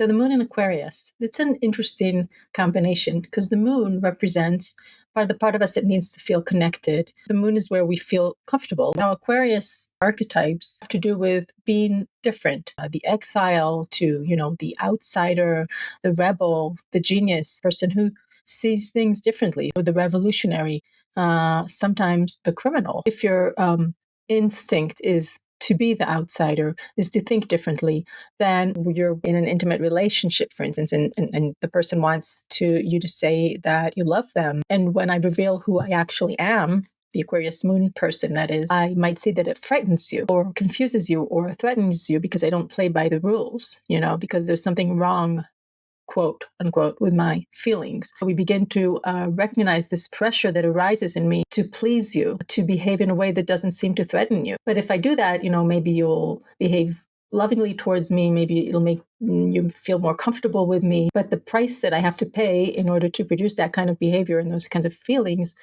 So the moon in Aquarius, it's an interesting combination because the moon represents the part of us that needs to feel connected. The moon is where we feel comfortable. Now, Aquarius archetypes have to do with being different. The exile to, the outsider, the rebel, the genius, person who sees things differently, or the revolutionary, sometimes the criminal. If your instinct is to be the outsider, is to think differently, then you're in an intimate relationship, for instance, and the person wants you to say that you love them. And when I reveal who I actually am, the Aquarius Moon person, that is, I might say that it frightens you or confuses you or threatens you because I don't play by the rules, because there's something wrong, quote unquote, with my feelings. We begin to recognize this pressure that arises in me to please you, to behave in a way that doesn't seem to threaten you. But if I do that, maybe you'll behave lovingly towards me. Maybe it'll make you feel more comfortable with me. But the price that I have to pay in order to produce that kind of behavior and those kinds of feelings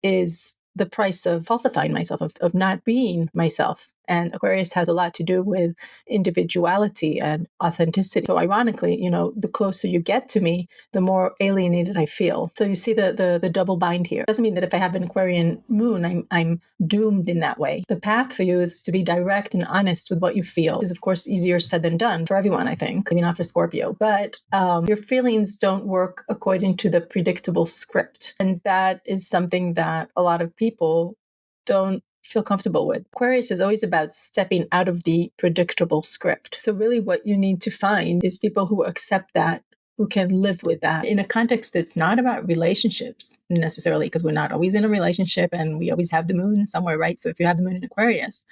is the price of falsifying myself, of not being myself. And Aquarius has a lot to do with individuality and authenticity. So ironically, the closer you get to me, the more alienated I feel. So you see the double bind here. It doesn't mean that if I have an Aquarian moon, I'm doomed in that way. The path for you is to be direct and honest with what you feel. This is, of course, easier said than done for everyone, I think. Maybe not for Scorpio. But your feelings don't work according to the predictable script. And that is something that a lot of people don't feel comfortable with. Aquarius is always about stepping out of the predictable script. So really what you need to find is people who accept that, who can live with that in a context that's not about relationships necessarily, because we're not always in a relationship and we always have the moon somewhere, right? So if you have the moon in Aquarius,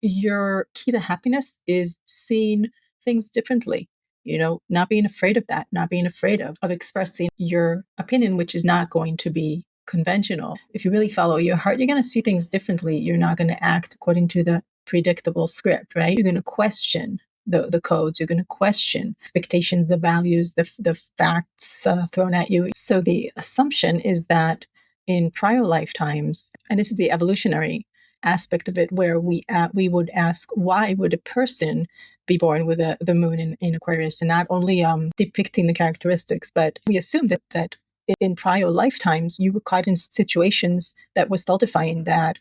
your key to happiness is seeing things differently. Not being afraid of that, not being afraid of expressing your opinion, which is not going to be conventional. If you really follow your heart, you're going to see things differently. You're not going to act according to the predictable script, right? You're going to question the codes. You're going to question expectations, the values, the facts thrown at you. So the assumption is that in prior lifetimes, and this is the evolutionary aspect of it, where we would ask, why would a person be born with the moon in Aquarius, and not only depicting the characteristics, but we assume that in prior lifetimes, you were caught in situations that were stultifying, that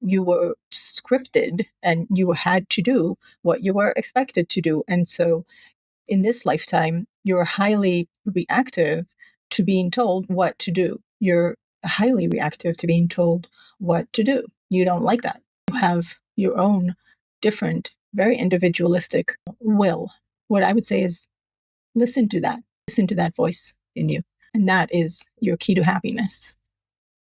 you were scripted and you had to do what you were expected to do. And so in this lifetime, you're highly reactive to being told what to do. You're highly reactive to being told what to do. You don't like that. You have your own different, very individualistic will. What I would say is listen to that voice in you. And that is your key to happiness.